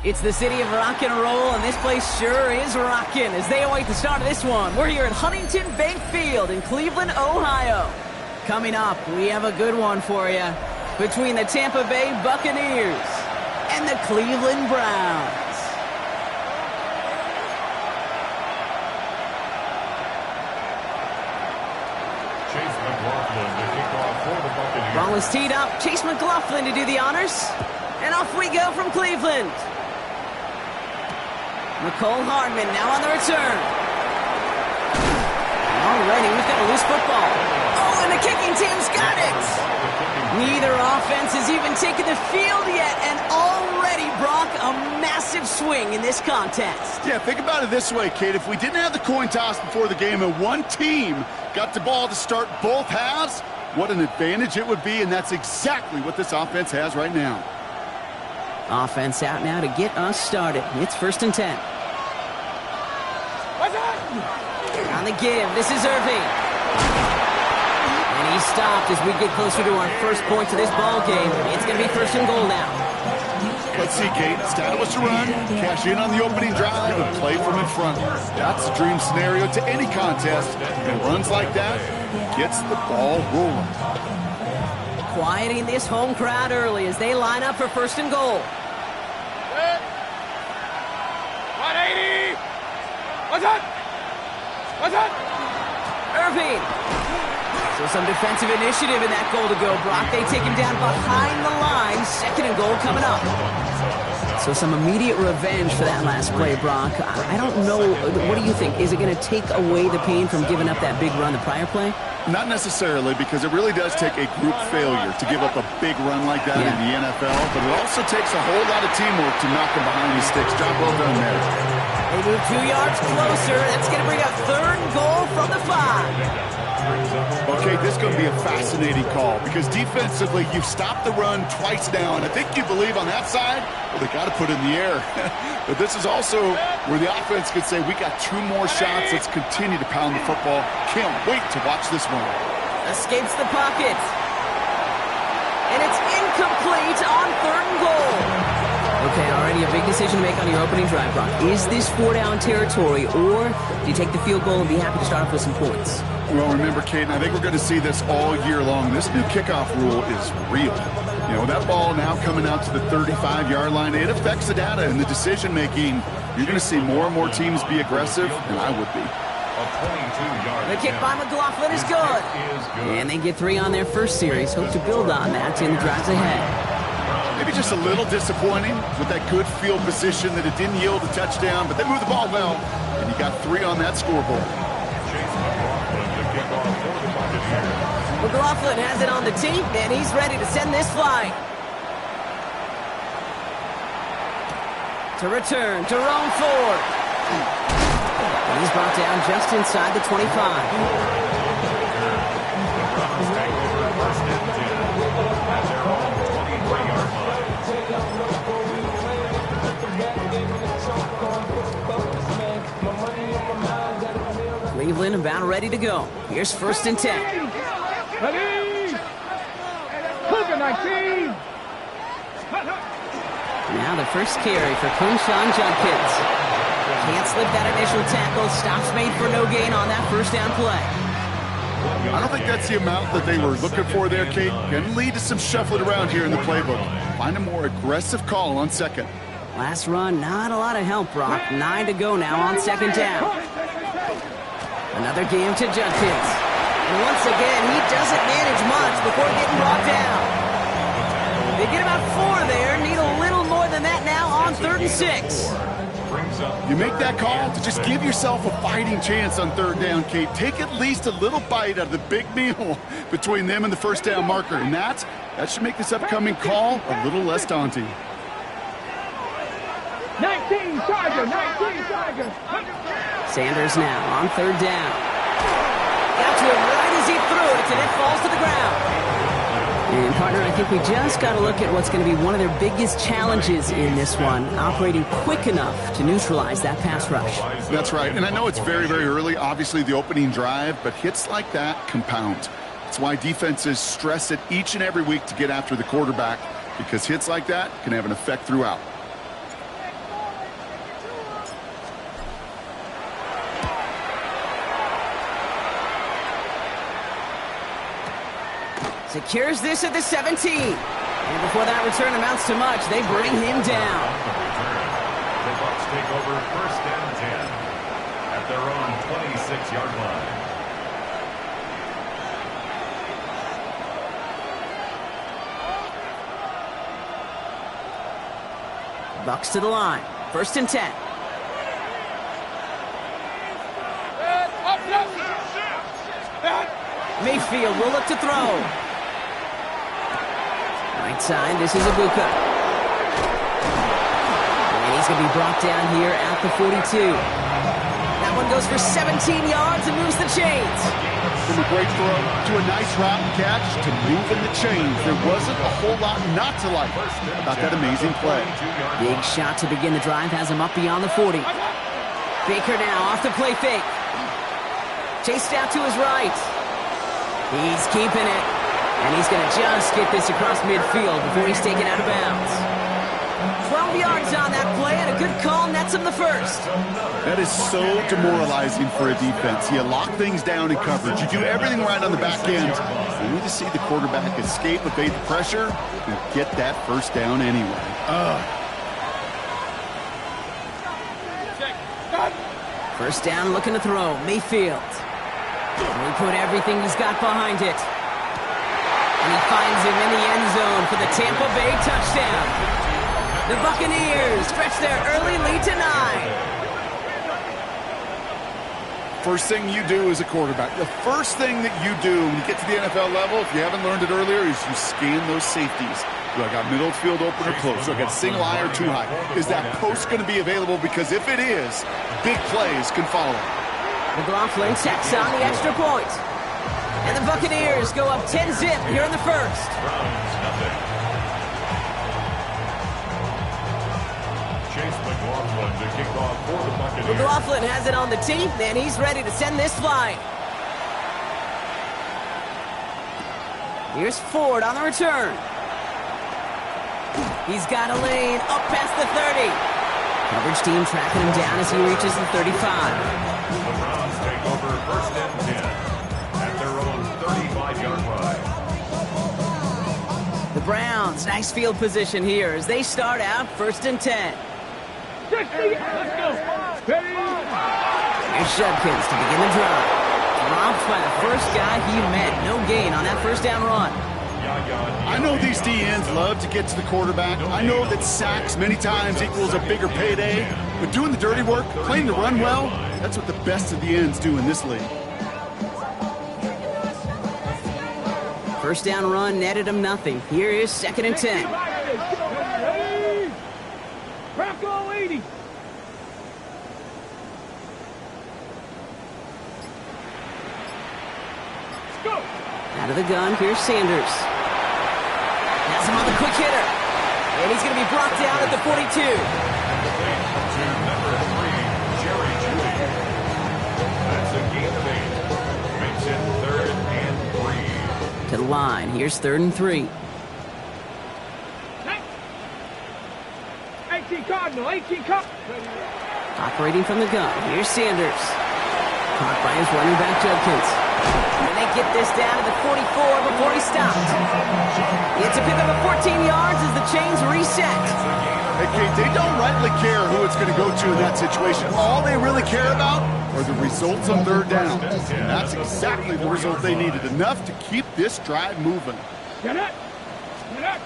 It's the city of rock and roll, and this place sure is rocking as they await the start of this one. We're here at Huntington Bank Field in Cleveland, Ohio. Coming up, we have a good one for you between the Tampa Bay Buccaneers and the Cleveland Browns. Chase McLaughlin, the kickoff for the Buccaneers. Ball is teed up. Chase McLaughlin to do the honors. And off we go from Cleveland. Nicole Hardman now on the return. Already, we've got a loose football. Oh, and the kicking team's got it. Neither offense has even taken the field yet, and already, Brock, a massive swing in this contest. Yeah, think about it this way, Kate. If we didn't have the coin toss before the game and one team got the ball to start both halves, what an advantage it would be, and that's exactly what this offense has right now. Offense out now to get us started. It's 1st and 10. On the give, this is Irving. And he stopped as we get closer to our first point to this ball game. It's going to be 1st and goal now. Let's see, Kate. Stat was to run, cash in on the opening drive, and play from in front. That's a dream scenario to any contest. And runs like that gets the ball rolling. Quieting this home crowd early as they line up for 1st and goal. 180! What's up? What's up? Irving. So some defensive initiative in that goal to go, Brock. They take him down behind the line. 2nd and goal coming up. So some immediate revenge for that last play, Brock. I don't know. What do you think? Is it going to take away the pain from giving up that big run the prior play? Not necessarily, because it really does take a group failure to give up a big run like that in the NFL, but it also takes a whole lot of teamwork to knock them behind the sticks. Job well done there. They move 2 yards closer. That's going to bring up 3rd and goal from the 5. Okay, this is going to be a fascinating call, because defensively, you've stopped the run twice now, and I think you believe on that side, well, they got to put it in the air. But this is also where the offense could say, we got 2 more shots. Let's continue to pound the football. Can't wait to watch this one. Escapes the pocket. And it's incomplete on 3rd and goal. Okay, already a big decision to make on your opening drive, Brock. Is this 4-down territory, or do you take the field goal and be happy to start off with some points? Well, remember, Kate, I think we're going to see this all year long. This new kickoff rule is real. You know, that ball now coming out to the 35-yard line, it affects the data and the decision-making. You're going to see more and more teams be aggressive, and I would be. The kick by McLaughlin is good. And they get 3 on their first series. Hope to build on that in the drives ahead. Maybe just a little disappointing with that good field position that it didn't yield a touchdown, but they moved the ball well, and you got 3 on that scoreboard. McLaughlin has it on the tee, and he's ready to send this flying. To return, Jerome Ford. And he's brought down just inside the 25. Cleveland about ready to go. Here's 1st and 10. Ready! Cougar 19! Now the first carry for Kunshan Judkins. Can't slip that initial tackle. Stops made for no gain on that 1st down play. I don't think that's the amount that they were looking for there, Kate. Going to lead to some shuffling around here in the playbook. Find a more aggressive call on 2nd. Last run, not a lot of help, Brock. 9 to go now on 2nd down. Another game to Judkins. And once again, he doesn't manage much before getting brought down. They get about 4 there. Need a little more than that now on 3rd and 6. You make that call to just give yourself a fighting chance on 3rd down, Kate. Take at least a little bite out of the big meal between them and the 1st down marker. And that should make this upcoming call a little less daunting. 19 Tiger, 19 Tiger. Sanders now on 3rd down. Got to him right as he threw it, and it falls to the ground. And, partner, I think we just got to look at what's going to be one of their biggest challenges in this one, operating quick enough to neutralize that pass rush. That's right, and I know it's very, very early, obviously the opening drive, but hits like that compound. That's why defenses stress it each and every week to get after the quarterback, because hits like that can have an effect throughout. Secures this at the 17. And before that return amounts to much, they bring him down. The Bucs take over 1st and 10 at their own 26-yard line. Bucs to the line. 1st and 10. Mayfield will look to throw. Right side, this is Ibuka. And he's going to be brought down here at the 42. That one goes for 17 yards and moves the chains. From a great throw to a nice route and catch to moving the chains. There wasn't a whole lot not to like about that amazing play. Big shot to begin the drive has him up beyond the 40. Baker now off the play fake. Chased out to his right. He's keeping it. And he's going to just get this across midfield before he's taken out of bounds. 12 yards on that play, and a good call nets him the 1st. That is so demoralizing for a defense. You lock things down in coverage. You do everything right on the back end. You need to see the quarterback escape, evade the pressure, and get that 1st down anyway. First down, looking to throw. Mayfield. And he put everything he's got behind it. And he finds him in the end zone for the Tampa Bay touchdown. The Buccaneers stretch their early lead to 9. First thing you do as a quarterback, the first thing that you do when you get to the NFL level, if you haven't learned it earlier, is you scan those safeties. Do I got middle field open or close? Do I got single high or too high? Is that post going to be available? Because if it is, big plays can follow. McLaughlin tacks on the extra point. And the Buccaneers go up 10-zip here in the 1st. Chase McLaughlin to kick off for the Buccaneers. McLaughlin has it on the tee, and he's ready to send this flying. Here's Ford on the return. He's got a lane up past the 30. Coverage team tracking him down as he reaches the 35. The Browns take over 1st and 10 at their own 35-yard line. The Browns, nice field position here as they start out 1st and 10. Let's go. Here's Judkins to begin the drive. Dropped by the first guy he met. No gain on that 1st down run. I know these DNs love to get to the quarterback. I know that sacks many times equals a bigger payday. But doing the dirty work, playing the run well, that's what the best of the ends do in this league. 1st down run netted him nothing. Here is 2nd and 10. Bronco 80. Let's go. Out of the gun, here's Sanders. Has him on the quick hitter. And he's going to be brought down at the 42. To number 3, Jerry Jeudy. That's a gain of 8. Makes it 3rd and 3. To the line, here's 3rd and 3. 18 Cardinal, 18 Cup. Operating from the gun, here's Sanders. Caught by his running back, Judkins. And they get this down to the 44 before he stopped. He had to pick up a 14 yards as the chains reset. Hey, Kate, they don't rightly care who it's going to go to in that situation. All they really care about are the results on 3rd down. And that's exactly the result they needed, enough to keep this drive moving. Get it. Get it.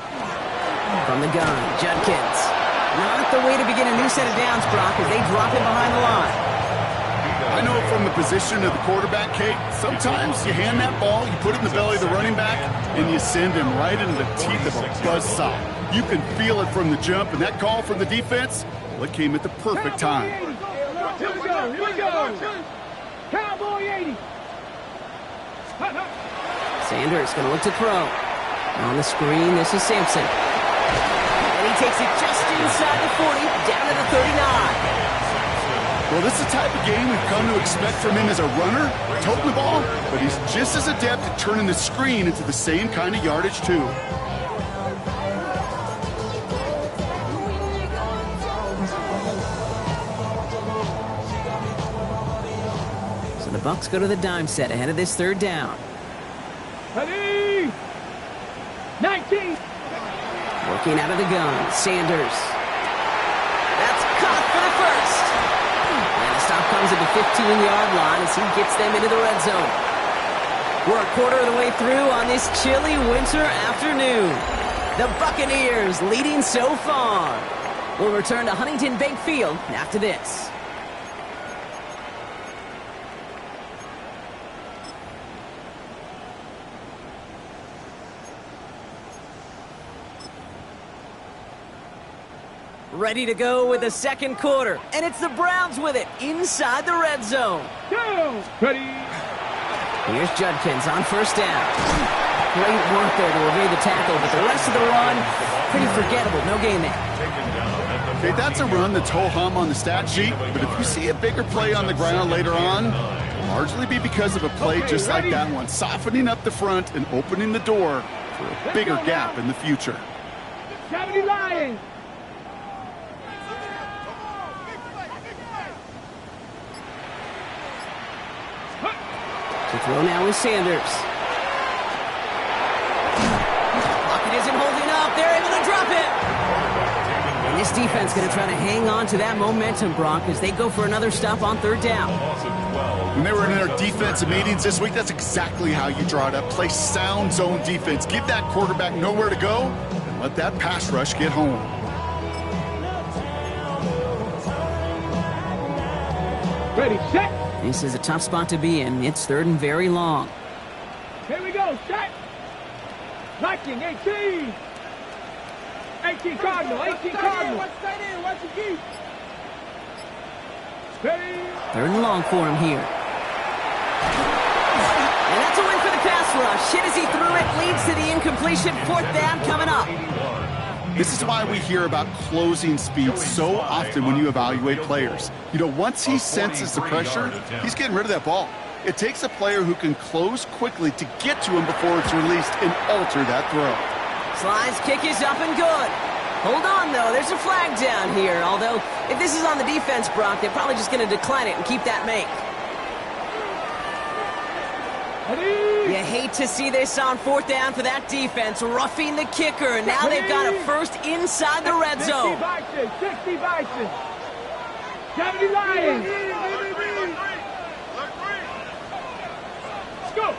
From the gun, Judkins. Not the way to begin a new set of downs, Brock, as they drop him behind the line. I know from the position of the quarterback, Kate, sometimes you hand that ball, you put it in the belly of the running back, and you send him right into the teeth of a buzzsaw. You can feel it from the jump, and that call from the defense, well, it came at the perfect time. Here we go, here we go. Cowboy 80. Sanders going to look to throw. On the screen, this is Sampson. And he takes it just inside the 40, down to the 39. Well, this is the type of game we've come to expect from him as a runner, toting the ball, but he's just as adept at turning the screen into the same kind of yardage, too. So the Bucs go to the dime set ahead of this third down. Ready? 19. Working out of the gun, Sanders. That's caught for the first. And the stop comes at the 15-yard line as he gets them into the red zone. We're a quarter of the way through on this chilly winter afternoon. The Buccaneers leading so far. We'll return to Huntington Bank Field after this. Ready to go with the second quarter. And it's the Browns with it inside the red zone. Go. Ready? Here's Judkins on first down. Great work there to evade the tackle, but the rest of the run, pretty forgettable. No gain there. Okay, that's a run that's ho-hum on the stat sheet, but if you see a bigger play on the ground later on, it'll largely be because of a play just like that one, softening up the front and opening the door for a bigger gap in the future. 70 Lions. To throw now is Sanders. Pocket isn't holding up. They're able to drop it. And this defense going to try to hang on to that momentum, Brock, as they go for another stop on third down. When they were in our defensive meetings this week, that's exactly how you draw it up. Play sound zone defense. Give that quarterback nowhere to go and let that pass rush get home. Ready, set. This is a tough spot to be in. It's third and very long. Here we go, set. Liking 18. 18 Cardinal, 18 Cardinal. Watch your keep. Ready. Third and long for him here. And that's a win for the pass rush. Hit as he threw it, leads to the incompletion. Fourth down coming up. This is why we hear about closing speed so often when you evaluate players. You know, once he senses the pressure, he's getting rid of that ball. It takes a player who can close quickly to get to him before it's released and alter that throw. Slide's kick is up and good. Hold on, though. There's a flag down here. Although, if this is on the defense, Brock, they're probably just going to decline it and keep that make. You hate to see this on fourth down for that defense, roughing the kicker. And now they've got a first inside the red zone. 60 Bison. 70 Lions. Let's go.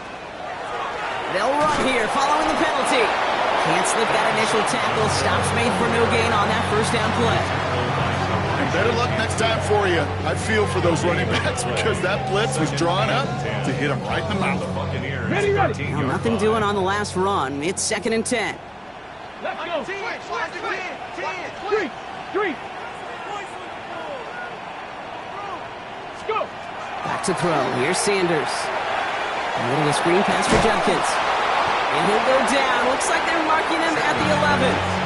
They'll run here following the penalty. Can't slip that initial tackle. Stops made for no gain on that first down play. And better luck next time for you. I feel for those running backs because that blitz was drawn up to hit him right in the mouth. Ready, ready. Well, nothing doing on the last run. It's 2nd and 10. Let's go. 3. Let's go. Back to throw. Here's Sanders. A little of the screen pass for Judkins. And he'll go down. Looks like they're marking him at the 11.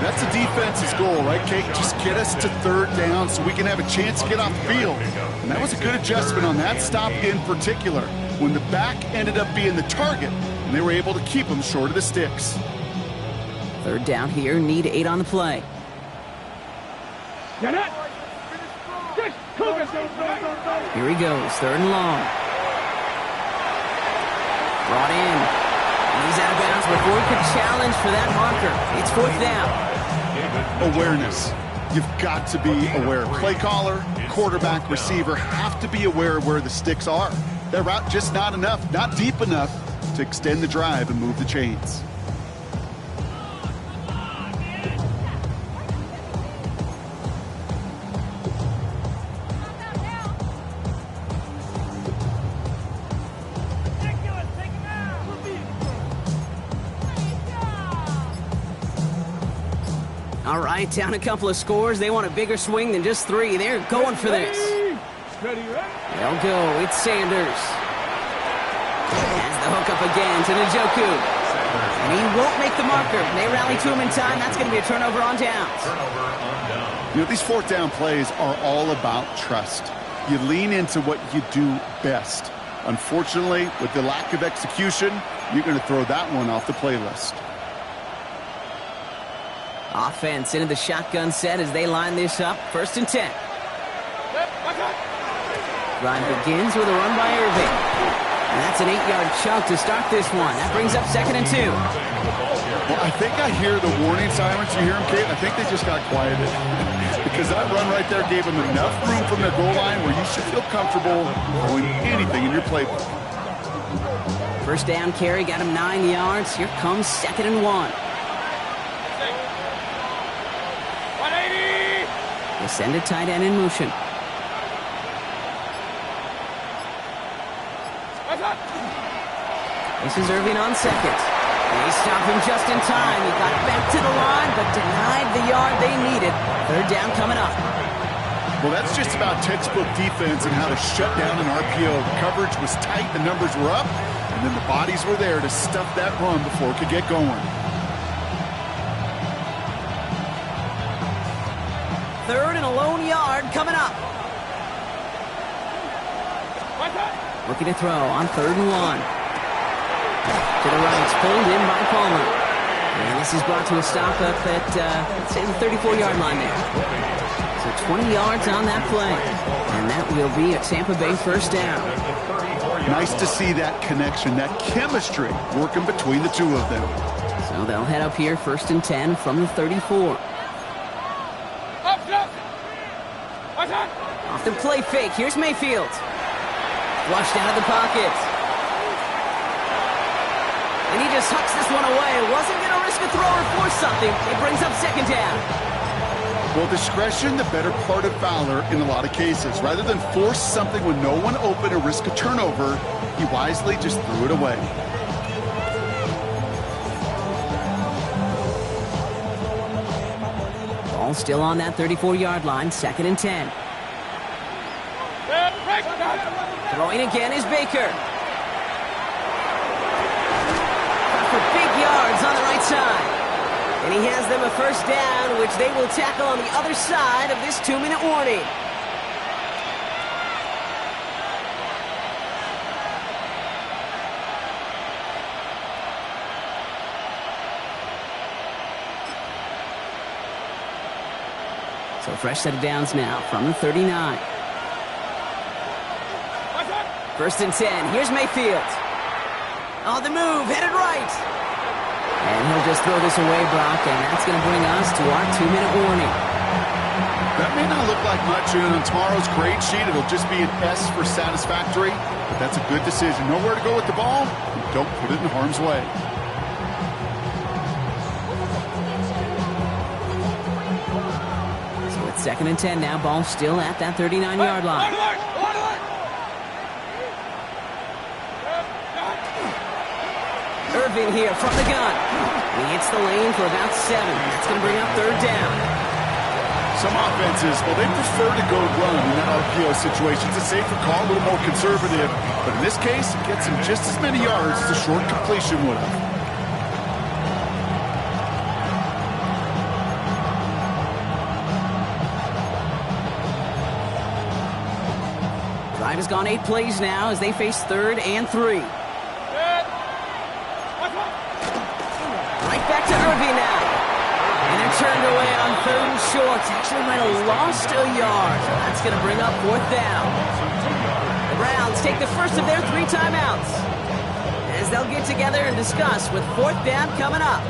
That's the defense's goal, right, Kate? Just get us to third down so we can have a chance to get off the field. And that was a good adjustment on that stop in particular, when the back ended up being the target, and they were able to keep him short of the sticks. Third down here, need 8 on the play. Get it. Here he goes, third and long. Brought in. And he's out of bounds before he could challenge for that marker. It's fourth down. Awareness. You've got to be aware. Play caller, quarterback, receiver have to be aware of where the sticks are. That route just not enough, not deep enough to extend the drive and move the chains. All right, down a couple of scores. They want a bigger swing than just 3. They're going for this. Ready, ready. They'll go. It's Sanders. Has the hook up again to Njoku. And he won't make the marker. They rally to him in time. That's going to be a turnover on downs. Turnover on down. You know, these fourth down plays are all about trust. You lean into what you do best. Unfortunately, with the lack of execution, you're going to throw that one off the playlist. Offense into the shotgun set as they line this up. 1st and 10. Drive begins with a run by Irving. And that's an 8-yard chunk to start this one. That brings up 2nd and 2. Well, I think I hear the warning sirens. You hear them, Kate? I think they just got quieted. Because that run right there gave them enough room from their goal line where you should feel comfortable doing anything in your playbook. 1st down carry got him 9 yards. Here comes 2nd and 1. They send a tight end in motion. This is Irving on 2nd. They stop him just in time. He got back to the line, but denied the yard they needed. 3rd down coming up. Well, that's just about textbook defense and how to shut down an RPO. The coverage was tight, the numbers were up, and then the bodies were there to stuff that run before it could get going. 3rd and a lone yard coming up. Looking to throw on 3rd and 1. To the right, it's pulled in by Palmer. And this is brought to a stop up at, say, the 34-yard line there. So 20 yards on that play. And that will be a Tampa Bay 1st down. Nice to see that connection, that chemistry working between the two of them. So they'll head up here 1st and 10 from the 34. Off the play fake. Here's Mayfield. Flushed out of the pocket. And he just hucks this one away. Wasn't going to risk a throw or force something. It brings up 2nd down. Well, discretion, the better part of valor in a lot of cases. Rather than force something when no one open or risk a turnover, he wisely just threw it away. Ball still on that 34-yard line. 2nd and 10. Throwing again is Baker. For big yards on the right side. And he has them a 1st down, which they will tackle on the other side of this 2-minute warning. So fresh set of downs now from the 39. 1st and 10. Here's Mayfield. On the move, headed right. And he'll just throw this away, Brock, and that's going to bring us to our 2-minute warning. That may not look like much, and on tomorrow's grade sheet, it'll just be an S for satisfactory, but that's a good decision. Nowhere to go with the ball, and don't put it in harm's way. So it's 2nd and 10 now, ball still at that 39-yard line. Irving here from the gun. He hits the lane for about 7. That's going to bring up 3rd down. Some offenses, well, they prefer to go run in that RPO situation. It's a safer call, a little more conservative. But in this case, it gets him just as many yards as a short completion would have. Drive has gone 8 plays now as they face 3rd and 3. Right back to Irving now. And they're turned away on 3rd and short. Actually might have lost a yard. So that's going to bring up 4th down. The Browns take the first of their 3 timeouts as they'll get together and discuss with 4th down coming up.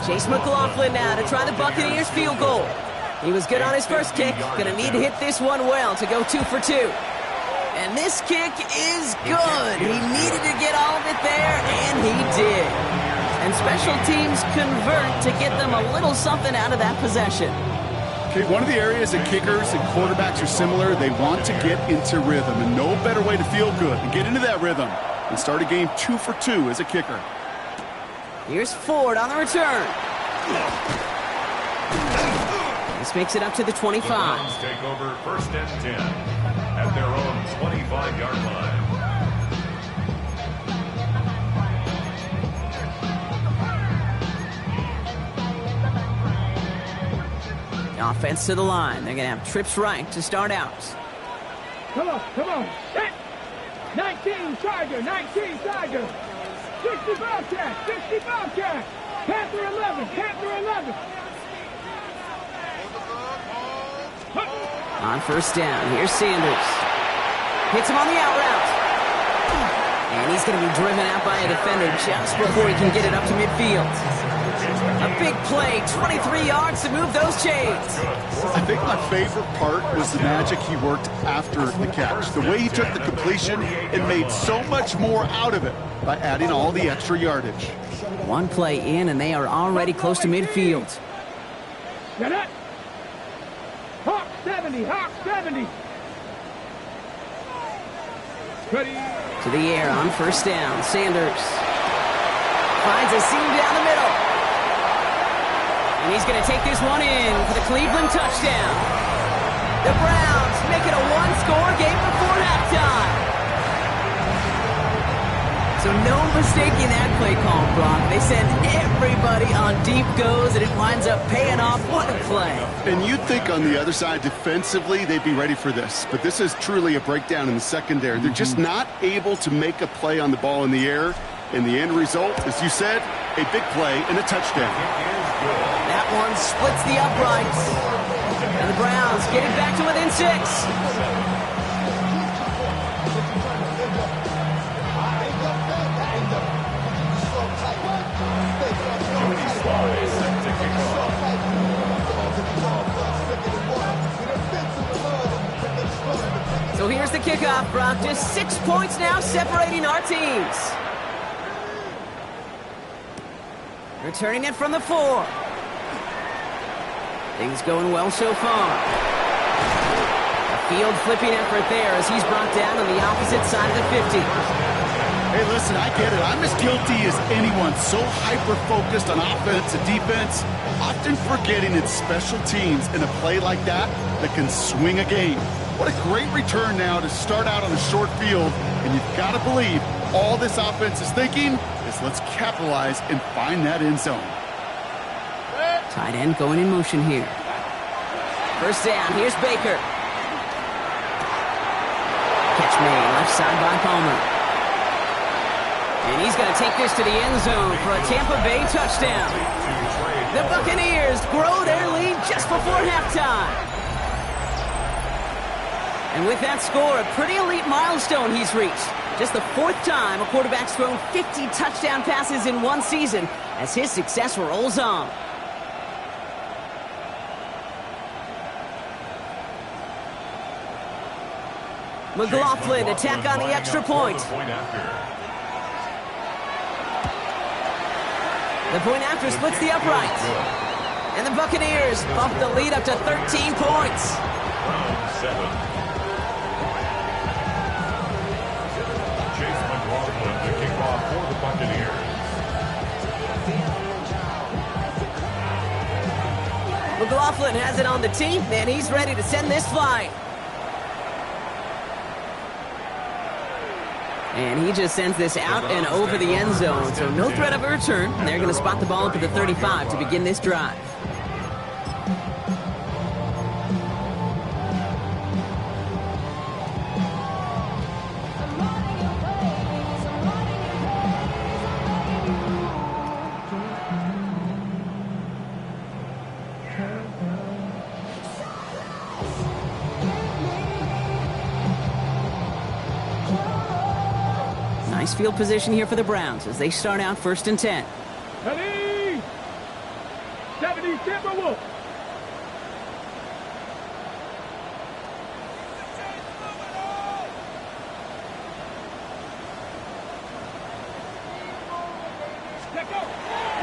Chase McLaughlin now to try the Buccaneers field goal. He was good on his first kick. Going to need to hit this one well to go 2 for 2. And this kick is good. He needed to get all of it there, and he did. And special teams convert to get them a little something out of that possession. Okay, one of the areas that kickers and quarterbacks are similar, they want to get into rhythm. And no better way to feel good than get into that rhythm and start a game 2 for 2 as a kicker. Here's Ford on the return. This makes it up to the 25. The Browns take over 1st and 10 at their own 25-yard line. Offense to the line. They're going to have trips right to start out. Come on, come on. Set. 19 Charger, 19 Charger. 60 Bobcat, 60 Bobcat. Panther 11, Panther 11. On 1st down, here's Sanders. Hits him on the out route. And he's going to be driven out by a defender just before he can get it up to midfield. A big play, 23 yards to move those chains. I think my favorite part was the magic he worked after the catch. The way he took the completion and made so much more out of it by adding all the extra yardage. One play in, and they are already close to midfield. Get it. Hawk 70, Hawk 70. Ready. To the air on 1st down. Sanders finds a seam down the middle. And he's going to take this one in for the Cleveland touchdown. The Browns make it a one-score game before halftime. So no mistaking that play call, Brock. They send everybody on deep goes, and it winds up paying off. What a play. And you'd think on the other side, defensively, they'd be ready for this. But this is truly a breakdown in the secondary. They're just not able to make a play on the ball in the air. And the end result, as you said, a big play and a touchdown. That one splits the uprights. And the Browns get it back to within 6. So here's the kickoff, Brock. Just 6 points now separating our teams. Returning it from the 4. Things going well so far. A field flipping effort there as he's brought down on the opposite side of the 50. Hey, listen, I get it. I'm as guilty as anyone. So hyper-focused on offense and defense, often forgetting it's special teams in a play like that can swing a game. What a great return now to start out on a short field, and you've got to believe all this offense is thinking is let's capitalize and find that end zone. Tight end going in motion here. 1st down, here's Baker. Catch made, left side by Palmer. And he's going to take this to the end zone for a Tampa Bay touchdown. The Buccaneers grow their lead just before halftime. And with that score, a pretty elite milestone he's reached. Just the 4th time a quarterback's thrown 50 touchdown passes in one season as his success rolls on. McLaughlin attack on the extra point. The point after splits the uprights. And the Buccaneers bump the lead up to 13 points. Round 7. The kickoff for the Buccaneers. McLaughlin has it on the tee, and he's ready to send this flying. And he just sends this out and over the end zone, so no threat of a return. They're going to spot the ball up at the 35 to begin this drive. Nice field position here for the Browns as they start out 1st and 10. Ready. 70 Timberwolves.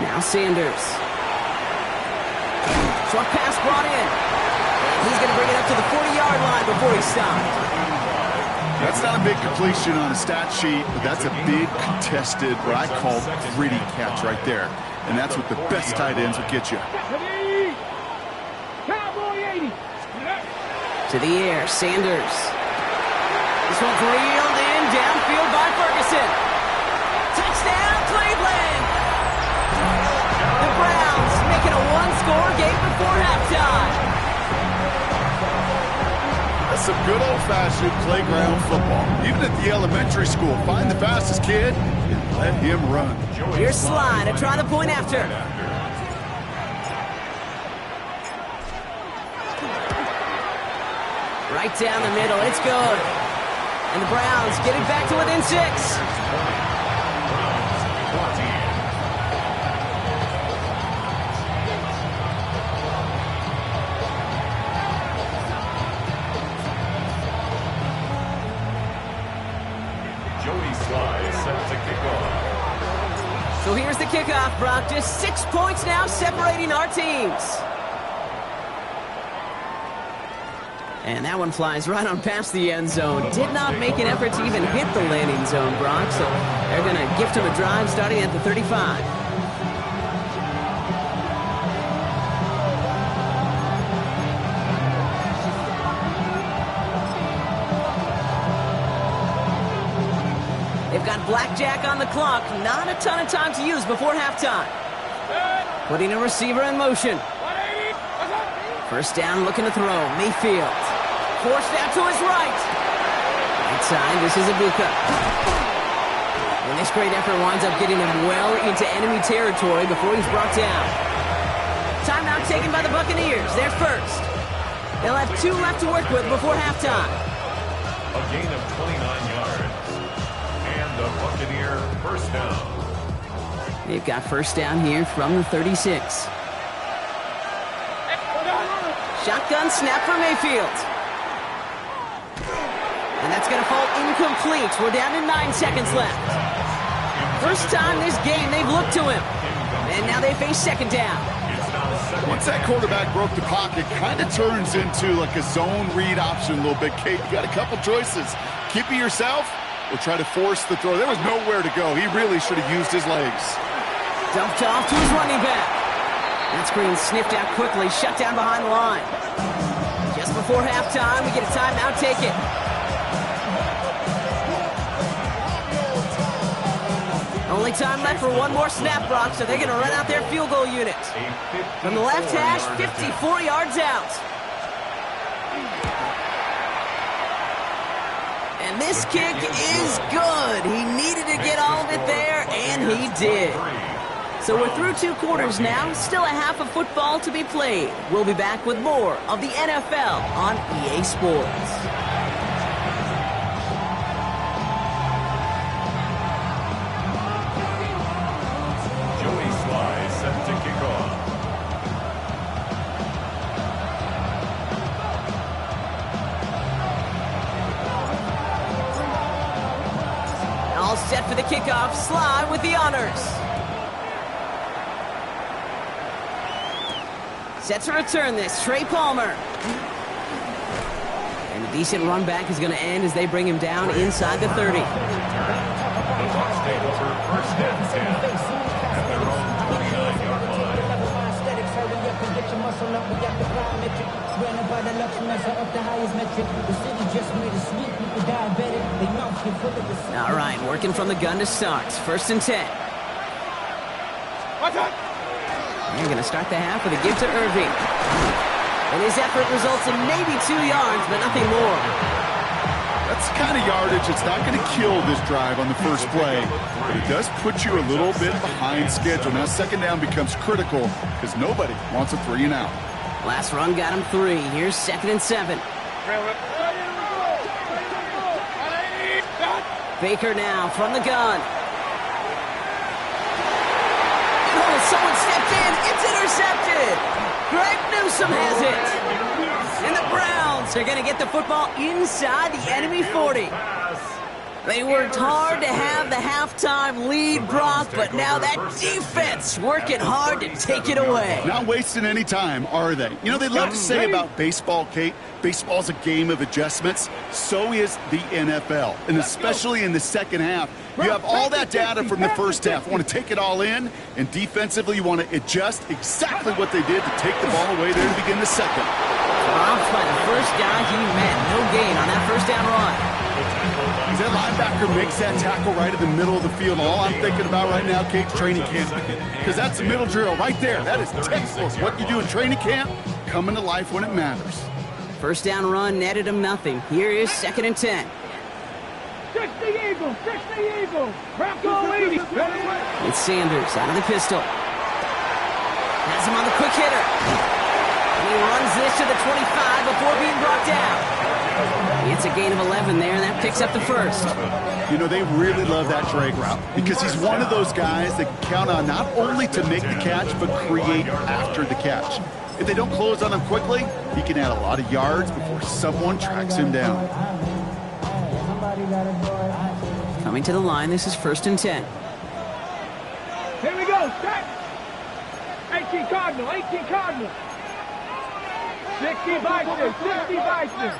Now Sanders. Short pass brought in. And he's going to bring it up to the 40-yard line before he stopped. That's not a big completion on a stat sheet, but that's a big contested, what I call gritty catch right there. And that's what the best tight ends will get you. Cowboy To the air, Sanders. This one's reeled in, downfield by Ferguson. Touchdown, Cleveland! The Browns making a one-score game before halftime. That's some good old-fashioned playground football. Even at the elementary school, find the fastest kid and let him run. Here's Sly to try the point after. Right down the middle, it's good. And the Browns get it back to within 6. So here's the kickoff, Brock. Just 6 points now separating our teams. And that one flies right on past the end zone. Did not make an effort to even hit the landing zone, Brock. So they're going to gift him a drive starting at the 35. They've got blackjack on the clock. Not a ton of time to use before halftime. Putting a receiver in motion. First down, looking to throw. Mayfield. Forced out to his right. Right side, this is Ibuka. And this great effort winds up getting him well into enemy territory before he's brought down. Timeout taken by the Buccaneers. They're first. They'll have 2 left to work with before halftime. A gain of 29 yards. And a Buccaneer first down. They've got first down here from the 36. Shotgun snap for Mayfield. And that's going to fall incomplete. We're down to 9 seconds left. First time this game they've looked to him. And now they face second down. Once that quarterback broke the pocket, kind of turns into like a zone read option a little bit. Kate, you got a couple choices. Keep it yourself or try to force the throw. There was nowhere to go. He really should have used his legs. Dumped off to his running back. That screen sniffed out quickly, shut down behind the line. Just before halftime, we get a timeout taken. Only time left for one more snap, Brock, so they're going to run out their field goal unit. From the left hash, 54 yards out. And this kick is good. He needed to get all of it there, and he did. So we're through 2 quarters now, still a half of football to be played. We'll be back with more of the NFL on EA Sports. Joey Sly set to kick off. All set for the kickoff. Sly with the honors. Set to return this, Trey Palmer. And a decent run back is going to end as they bring him down inside the 30. The Bucs take over first and 10 at their own 29-yard line. All right, working from the gun to start. First and 10. They're going to start the half with a give to Irving. And his effort results in maybe 2 yards, but nothing more. That's the kind of yardage that's not going to kill this drive on the first play, but it does put you a little bit behind schedule. Now second down becomes critical because nobody wants a 3 and out. Last run got him 3. Here's second and 7. Baker now from the gun. Someone stepped in. It's intercepted. Greg Newsome has it. And the Browns are going to get the football inside the enemy 40. They worked hard to have the halftime lead, Brock, but now that defense working hard to take it away. Not wasting any time, are they? You know, they love to say about baseball, Kate, baseball's a game of adjustments. So is the NFL, and especially in the second half. You have all that data from the first half. You want to take it all in, and defensively you want to adjust exactly what they did to take the ball away there to begin the second. That's by the first guy he met. No gain on that first down run. As that linebacker makes that tackle right in the middle of the field, all I'm thinking about right now, Kate's training camp. Because that's the middle drill right there. That is textbook. What you do in training camp, coming to life when it matters. First down run netted him nothing. Here is 2nd and 10. 60 Eagles, 60 Eagles. Bronco 80. It's Sanders out of the pistol. Has him on the quick hitter. And he runs this to the 25 before being brought down. It's a gain of 11 there, and that picks up the first. You know, they really love that drag route because he's one of those guys that can count on not only to make the catch, but create after the catch. If they don't close on him quickly, he can add a lot of yards before someone tracks him down. Coming to the line, this is 1st and 10. Here we go, set. 18 Cardinal, 18 Cardinal. 60 Bison, 60 Bison.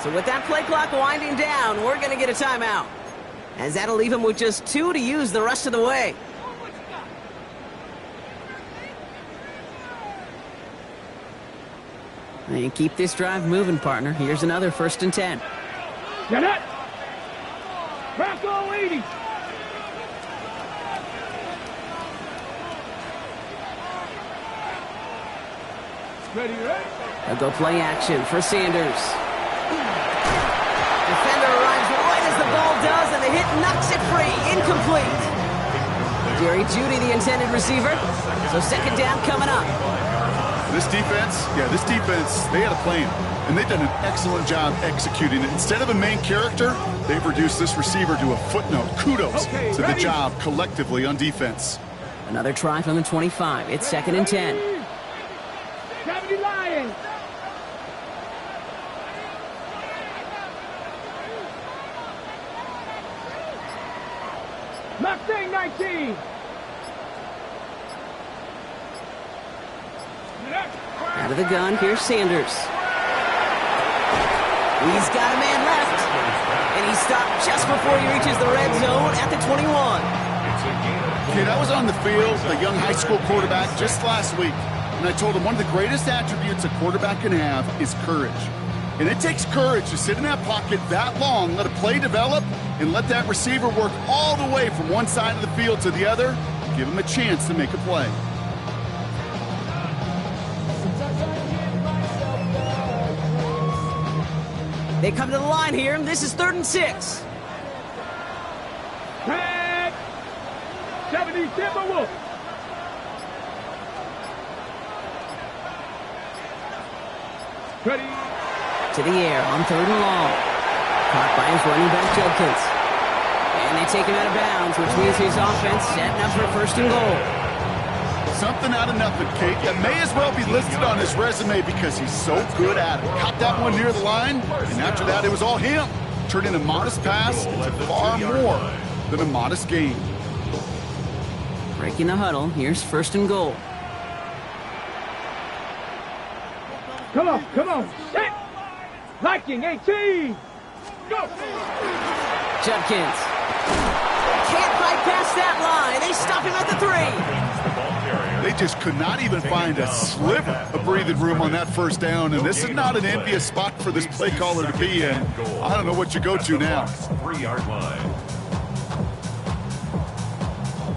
So with that play clock winding down, we're going to get a timeout. As that'll leave him with just 2 to use the rest of the way. And keep this drive moving, partner. Here's another 1st and 10. Get it. Bronco 80. Ready, ready? They'll go play action for Sanders. Defender arrives right as the ball does, and the hit knocks it free. Incomplete. Jerry Jeudy, the intended receiver. So 2nd down coming up. This defense, they had a plan, and they've done an excellent job executing it. Instead of a main character, they've reduced this receiver to a footnote. Kudos to the job collectively on defense. Another try from the 25. It's 2nd and 10. 70 Lions. Mustang 19. Out of the gun, here's Sanders. He's got a man left. And he stopped just before he reaches the red zone at the 21. Kid, I was on the field, a young high school quarterback, just last week. And I told him one of the greatest attributes a quarterback can have is courage. And it takes courage to sit in that pocket that long, let a play develop, and let that receiver work all the way from one side of the field to the other, give him a chance to make a play. They come to the line here, and this is 3rd and 6. Tag. 70 Timberwolves. Ready. To the air on 3rd and long. Caught by his running back, Judkins. And they take him out of bounds, which means his offense setting up for 1st and goal. Something out of nothing, Kate. That may as well be listed on his resume because he's so good at it. Caught that one near the line, and after that, it was all him. Turning a modest pass into far more than a modest gain. Breaking the huddle, here's 1st and goal. Come on, come on. Set. Viking 18. Go. Judkins. Can't bypass that line. They stop him at the 3. They just could not even find a sliver of breathing room on that 1st down, and this is not an envious spot for this play caller to be in. I don't know what you go to now. 3-yard line.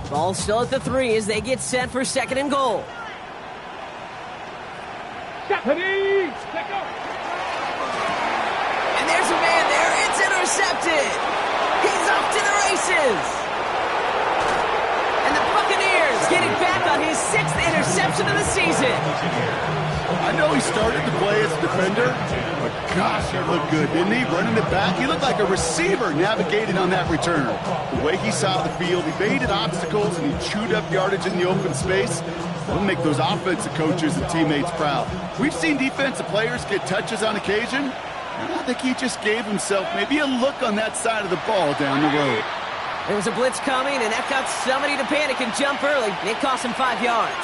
Ball still at the 3 as they get set for 2nd and goal. Stephanie. Let go. And there's a man there. It's intercepted. He's off to the races. And the Buccaneers getting back on his 6th interception of the season. I know he started to play as a defender, but gosh, he looked good, didn't he? Running it back, he looked like a receiver navigating on that return. The way he saw the field, he baited obstacles and he chewed up yardage in the open space. That'll make those offensive coaches and teammates proud. We've seen defensive players get touches on occasion, and I think he just gave himself maybe a look on that side of the ball down the road. There was a blitz coming, and that got somebody to panic and jump early. It cost him 5 yards.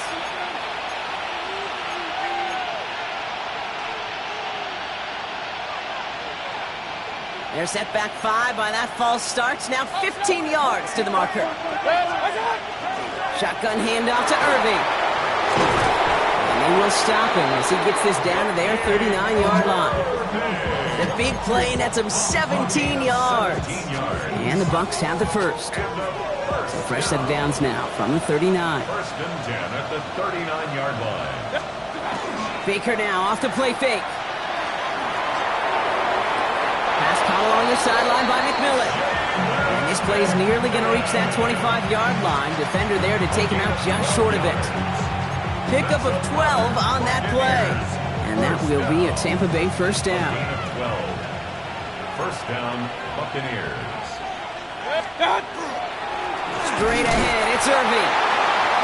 They're set back 5 by that false start. Now 15 yards to the marker. Shotgun handoff to Irving. And they will stop him as he gets this down to their 39-yard line. The big play nets him 17 yards. And the Bucs have the first. So fresh set of downs now from the 39. First and 10 at the 39-yard line. Baker now off the play fake. Pass caught along the sideline by McMillan. And this play is nearly going to reach that 25-yard line. Defender there to take him out just short of it. Pickup of 12 on that play. And that will be a Tampa Bay first down. 12. First down, Buccaneers. Straight ahead, it's Irving.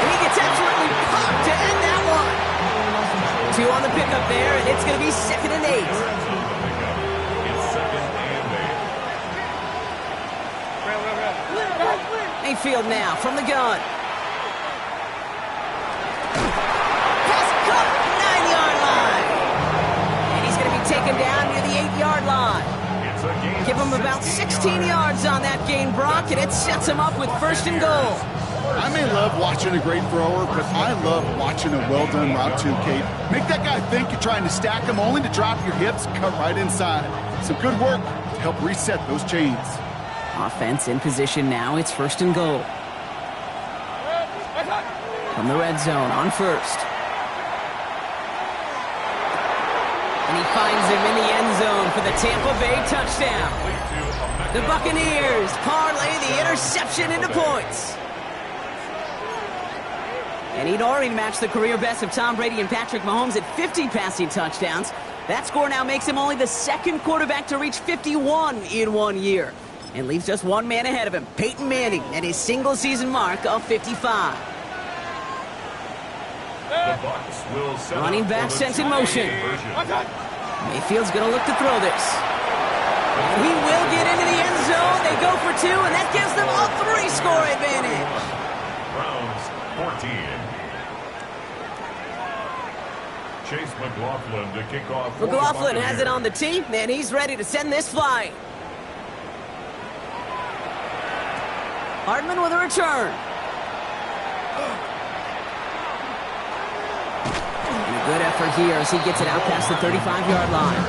And he gets absolutely popped to end that one. 2 on the pickup there, and it's going to be 2nd and 8. It's 2nd and 8. Mayfield now from the gun. Pass cut, 9-yard line. And he's going to be taken down near the 8-yard line. Give him about 16 yards on that gain, Brock, and it sets him up with 1st and goal. I may love watching a great thrower, but I love watching a well-done route too, Kate. Make that guy think you're trying to stack him, only to drop your hips, cut right inside. Some good work to help reset those chains. Offense in position now. It's 1st and goal. From the red zone on 1st. And he finds him in the end zone for the Tampa Bay touchdown. The Buccaneers parlay the interception into points. And he'd already matched the career best of Tom Brady and Patrick Mahomes at 50 passing touchdowns. That score now makes him only the 2nd quarterback to reach 51 in 1 year. And leaves just one man ahead of him, Peyton Manning, at his single-season mark of 55. Running back sent in motion. Mayfield's going to look to throw this. And he will get into the end zone. They go for 2, and that gives them a 3-score advantage. Browns 14. Chase McLaughlin to kick off. McLaughlin has it on the tee, and he's ready to send this flying. Hardman with a return. And a good effort here as he gets it out past the 35-yard line.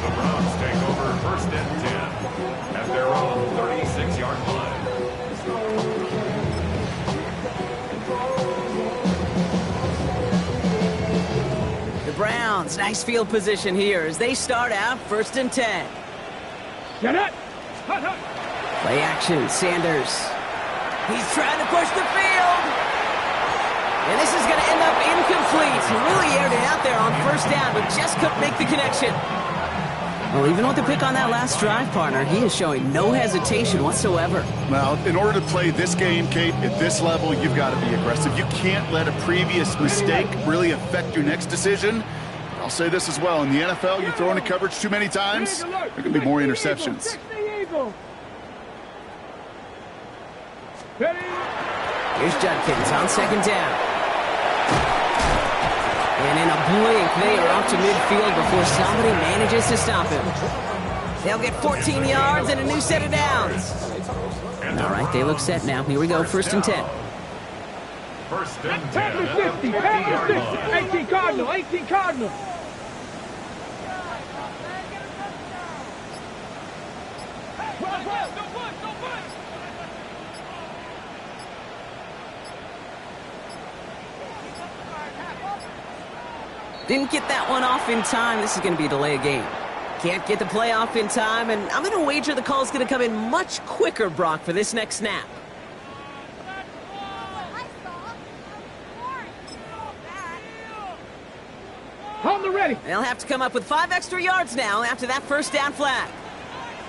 The Browns take over 1st and 10 at their own 36-yard line. The Browns, nice field position here as they start out 1st and 10. Get it! Hut, hut. Play action, Sanders. He's trying to push the field. And this is going to end up incomplete. He really aired it out there on 1st down, but just couldn't make the connection. Well, even with the pick on that last drive, partner, he is showing no hesitation whatsoever. Well, in order to play this game, Kate, at this level, you've got to be aggressive. You can't let a previous mistake really affect your next decision. I'll say this as well. In the NFL, you throw into coverage too many times, there are going to be more interceptions. Here's Judkins on 2nd down. And in a blink, they are off to midfield before somebody manages to stop him. They'll get 14 yards and a new set of downs. All right, they look set now. Here we go, 1st and 10. 1st and 10 at the 50, 18 Cardinal, 18 Cardinal. Didn't get that one off in time. This is going to be a delay of game. Can't get the play off in time, and I'm going to wager the call is going to come in much quicker, Brock, for this next snap. Hold the ready. They'll have to come up with 5 extra yards now after that 1st down flag.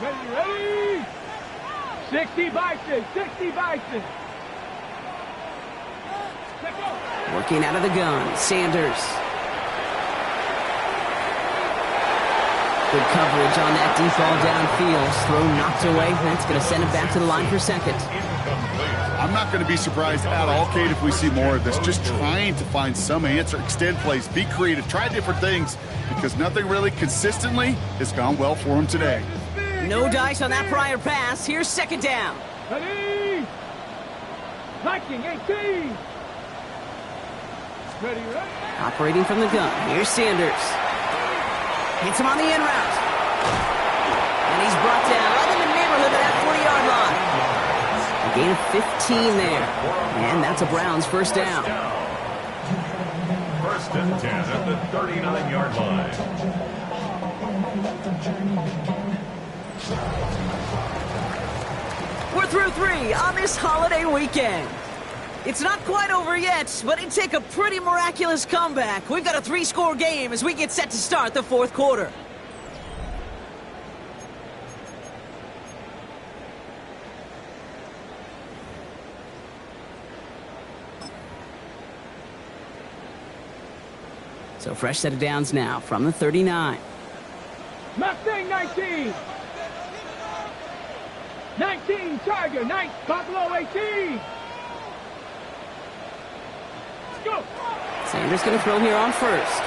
Ready, ready. 60 Bison, 60 Bison. Working out of the gun, Sanders. Good coverage on that deep ball downfield. Throw knocked away. That's going to send it back to the line for 2nd. I'm not going to be surprised at all, Kate, if we see more of this. Just trying to find some answer, extend plays, be creative, try different things, because nothing really consistently has gone well for him today. No dice on that prior pass. Here's 2nd down. Ready. Viking 18. Ready, right? Operating from the gun. Here's Sanders. Hits him on the in route. And he's brought down right in the neighborhood of that 40-yard line. A gain of 15 there. And that's a Browns first down. First and 10 at the 39-yard line. We're through 3 on this holiday weekend. It's not quite over yet, but it'd take a pretty miraculous comeback. We've got a 3-score game as we get set to start the fourth quarter. So fresh set of downs now from the 39. Mustang 19. 19, Tiger, 9, Buffalo 18. Let's go. Sanders going to throw here on first.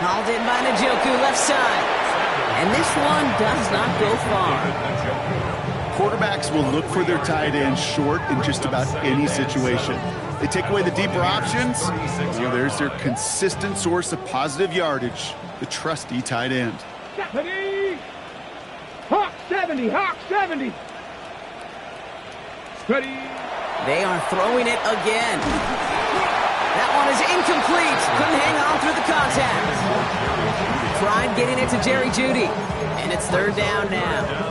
Hauled in by Njoku, left side. And this one does not go far. Quarterbacks will look for their tight end short in just about any situation. They take away the deeper options. Well, there's their consistent source of positive yardage, the trusty tight end. Ready. Hawk 70, Hawk 70. Ready. They are throwing it again. That one is incomplete. Couldn't hang on through the contact. Tried getting it to Jerry Jeudy. And it's third down now.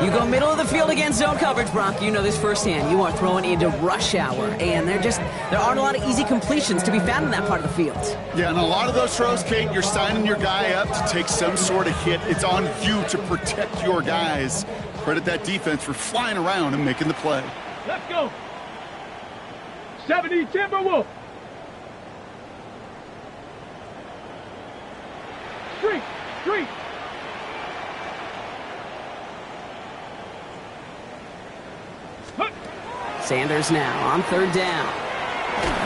You go middle of the field against zone coverage, Brock. You know this firsthand. You are throwing into rush hour. And there aren't a lot of easy completions to be found in that part of the field. Yeah, and a lot of those throws, Kate, you're signing your guy up to take some sort of hit. It's on you to protect your guys. Credit that defense for flying around and making the play. Let's go. 70 Timberwolf. Street. Sanders now on third down.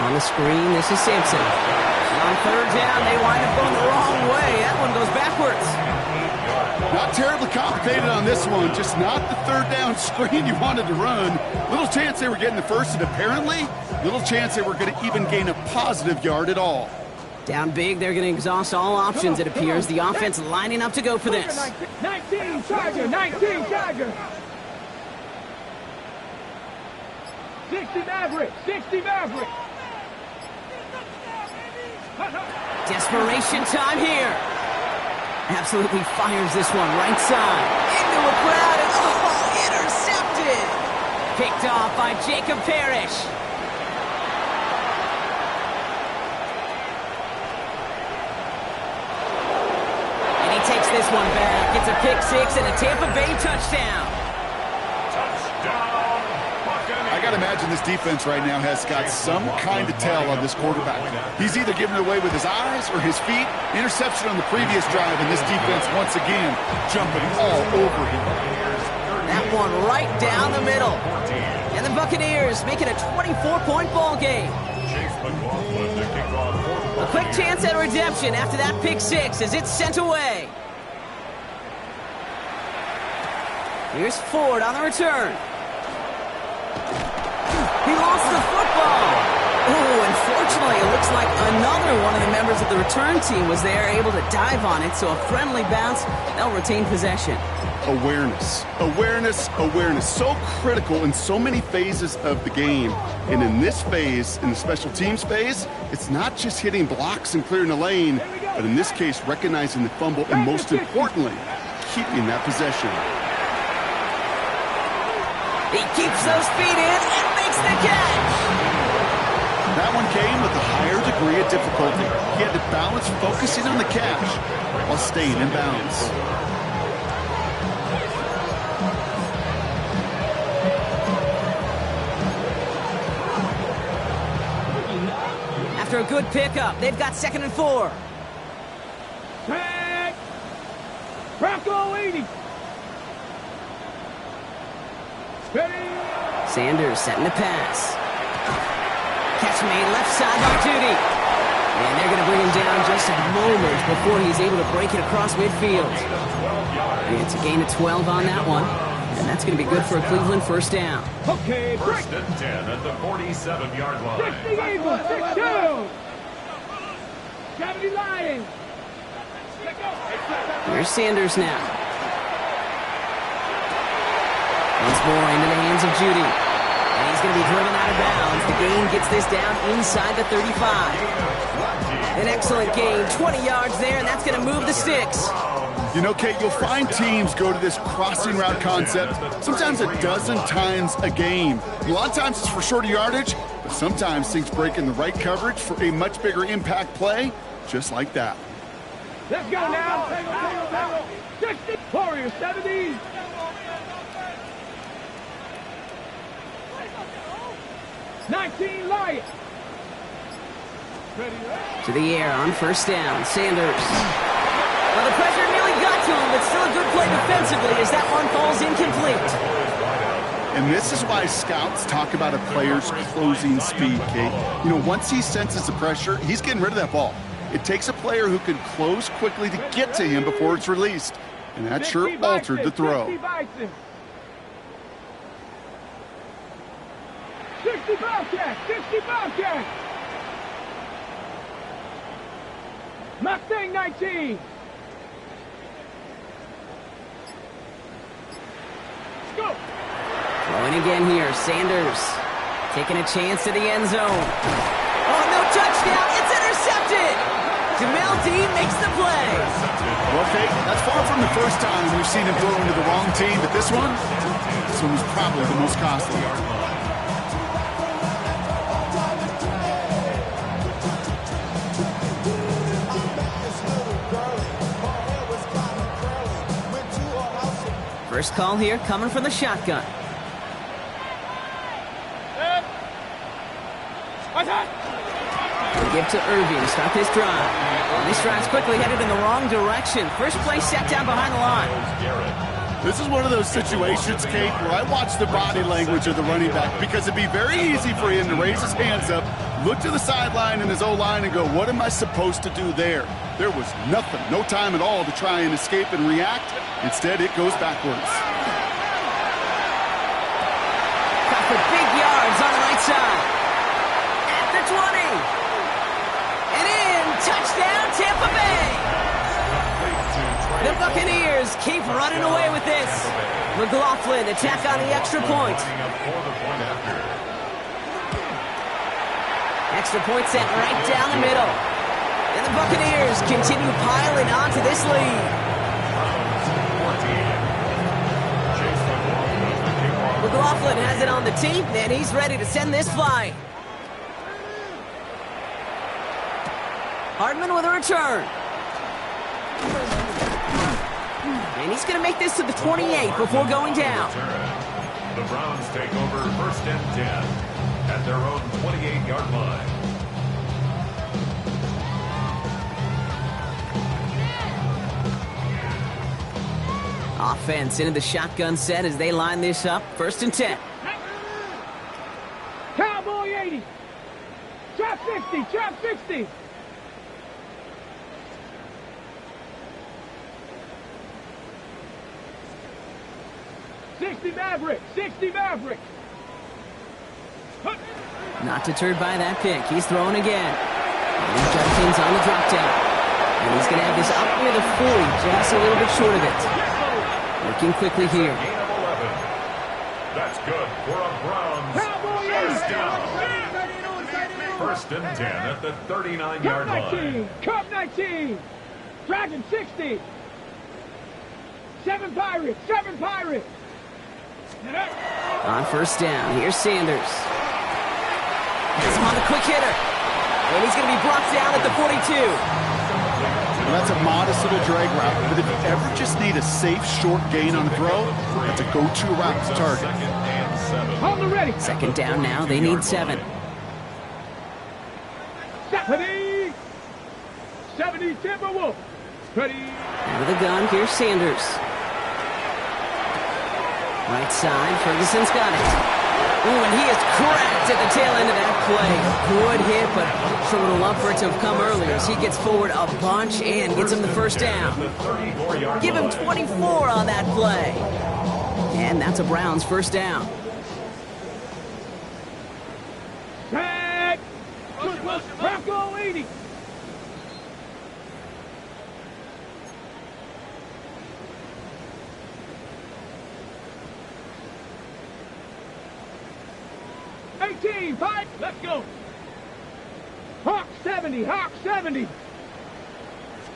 On the screen, this is Sampson. On third down, they wind up going the wrong way. That one goes backwards. Not terribly complicated on this one, just not the third down screen you wanted to run. Little chance they were getting the first, and apparently, little chance they were going to even gain a positive yard at all. Down big, they're going to exhaust all options, it appears. The offense lining up to go for this. 19 Tiger. 60 Maverick. Desperation time here. Absolutely fires this one right side. Into a crowd and intercepted. Picked off by Jacob Parrish. And he takes this one back. It's a pick six and a Tampa Bay touchdown. I got to imagine this defense right now has got some kind of tell on this quarterback. He's either giving it away with his eyes or his feet. Interception on the previous drive, and this defense once again jumping all over him. That one right down the middle. And the Buccaneers make it a 24-point ball game. A quick chance at redemption after that pick six as it's sent away. Here's Ford on the return. He lost the football. Oh, unfortunately, it looks like another one of the members of the return team was there, able to dive on it, so a friendly bounce. They'll retain possession. Awareness. So critical in so many phases of the game. And in this phase, in the special teams phase, it's not just hitting blocks and clearing the lane, but in this case, recognizing the fumble and, most importantly, keeping that possession. He keeps those feet in and makes the catch. That one came with a higher degree of difficulty. He had to balance focusing on the catch while staying in bounds. After a good pickup, they've got 2nd and 4. Tag. Bronco 80. Sanders setting the pass. Catch made left side by Jeudy. And they're going to bring him down just a moment before he's able to break it across midfield. And it's a gain of 12 on that one. And that's going to be good for a Cleveland first down. Okay, break. First and 10 at the 47-yard line. 60 Eagles, 6-2. 70 Lions. Here's Sanders now. Once more into the hands of Judy. And he's going to be driven out of bounds. The gain gets this down inside the 35. An excellent gain, 20 yards there, and that's going to move the sticks. You know, Kate, you'll find teams go to this crossing route concept sometimes a dozen times a game. A lot of times it's for shorter yardage, but sometimes things break in the right coverage for a much bigger impact play, just like that. Let's go now. 60 Warriors, 70. $19 Lions. To the air on first down, Sanders. Well, the pressure nearly got to him, but still a good play defensively as that one falls incomplete. And this is why scouts talk about a player's closing speed, Kate. You know, once he senses the pressure, he's getting rid of that ball. It takes a player who can close quickly to get to him before it's released. And that sure altered the throw. 60 Bobcat, 60 Bobcat. Mustang 19. Go. Throwing again here, Sanders. Taking a chance to the end zone. Oh, no touchdown. It's intercepted. Jamel Dean makes the play. Well, Kate, that's far from the first time we've seen him throw into the wrong team, but this one was probably the most costly. First call here coming from the shotgun. We'll give to Irving to start this drive. And this drive's quickly headed in the wrong direction. First play set down behind the line. This is one of those situations, Kate, where I watch the body language of the running back because it'd be very easy for him to raise his hands up, look to the sideline in his O-line and go, what am I supposed to do there? There was nothing, no time at all to try and escape and react. Instead, it goes backwards. Got for big yards on the right side. At the 20. And in. Touchdown, Tampa Bay. The Buccaneers keep running away with this. McLaughlin attack on the extra point. Extra point set right down the middle. And the Buccaneers continue piling onto this lead. McLaughlin has it on the tee, and he's ready to send this flying. Hardman with a return. And he's going to make this to the 28 before going down. The Browns take over first and 10 at their own 28-yard line. Offense into the shotgun set as they line this up. First and 10. Cowboy 80. Trap 60, trap 60. Maverick, 60 Maverick. Not deterred by that pick. He's throwing again. And Judkins on the drop down. And he's going to have this up near the 40, just a little bit short of it. Working quickly here. Gain of 11. That's good for a Browns first down. First and 10 at the 39-yard line. Cup 19. Dragon 60. 7 Pirates, 7 Pirates. On first down, here's Sanders. He's on the quick hitter. And he's going to be brought down at the 42. Well, that's a modest little drag route, but if you ever just need a safe, short gain on a throw, that's a go-to route to target. Hold the ready. Second down now, they need 7. 70. 70 Timberwolves. Ready. Out of the gun, here's Sanders. Right side, Ferguson's got it. Oh, and he is cracked at the tail end of that play. Good hit, but sure would have loved for it to have come earlier as he gets forward a bunch and gets him the first down. Give him 24 on that play. And that's a Browns first down. Tag! Bronco 80! Fight. Let's go. Hawk 70. Hawk 70.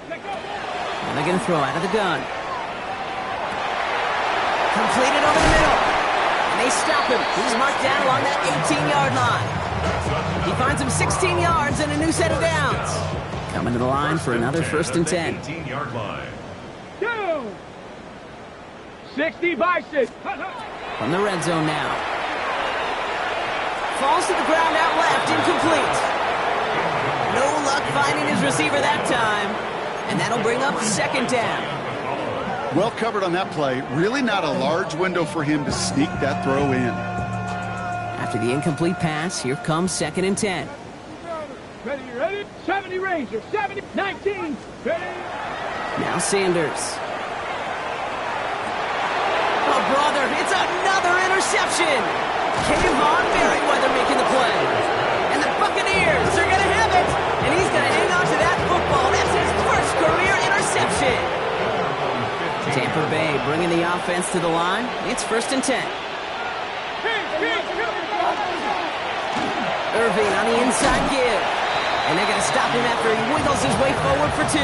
Let's go. And they're going to throw out of the gun. Completed over the middle. And they stop him. He's marked down along that 18-yard line. He finds him 16 yards and a new set of downs. Coming to the line for another first and 10. 18-yard line. Down. 60 by 6. From the red zone now. Falls to the ground out left, incomplete. No luck finding his receiver that time. And that'll bring up second down. Well covered on that play. Really not a large window for him to sneak that throw in. After the incomplete pass, here comes second and 10. Ready? 70 Ranger. 70, 19. Ready? Now Sanders. Oh, brother, it's another interception. Kayvon Merriweather making the play. And the Buccaneers are going to have it. And he's going to hang on to that football. That's his first career interception. Tampa Bay bringing the offense to the line. It's first and 10. Irving on the inside give. And they're going to stop him after he wiggles his way forward for 2.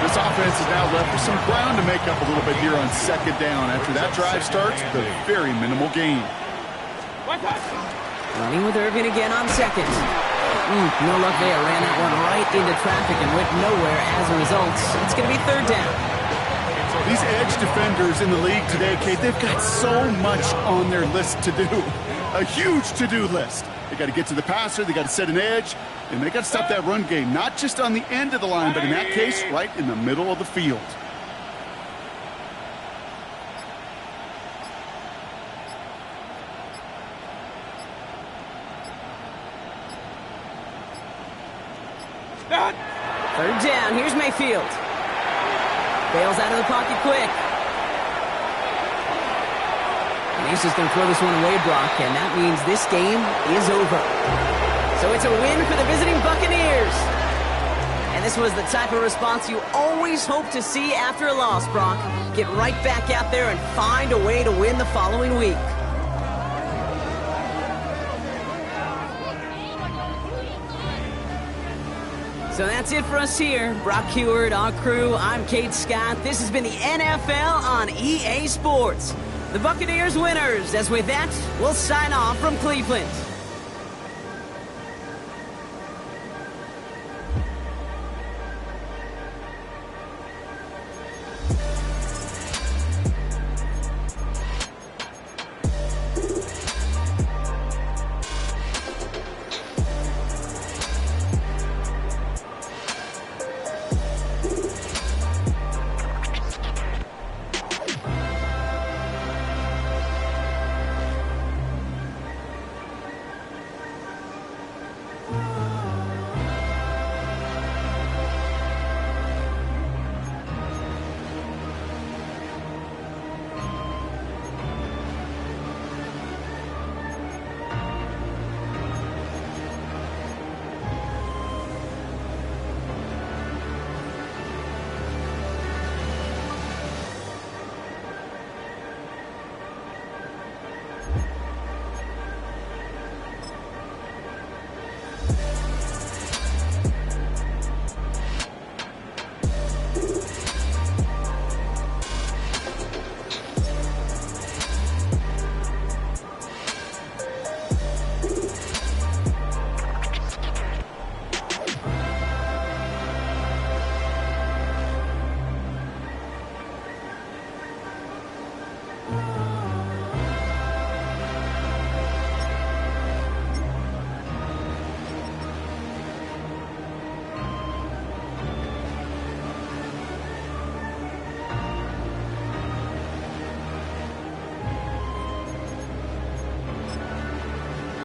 This offense is now left with some ground to make up a little bit here on second down. After that drive starts with a very minimal gain. Running with Irving again on second. No luck there. Ran that one right into traffic and went nowhere as a result. It's going to be third down. These edge defenders in the league today, Kate, they've got so much on their list to do. A huge to-do list. They got to get to the passer, they got to set an edge, and they got to stop that run game. Not just on the end of the line, but in that case, right in the middle of the field. Third down. Here's Mayfield. Bails out of the pocket quick. And he's just going to throw this one away, Brock, and that means this game is over. So it's a win for the visiting Buccaneers. And this was the type of response you always hope to see after a loss, Brock. Get right back out there and find a way to win the following week. So that's it for us here. Brock Heward, our crew, I'm Kate Scott. This has been the NFL on EA Sports. The Buccaneers winners, as with that, we'll sign off from Cleveland.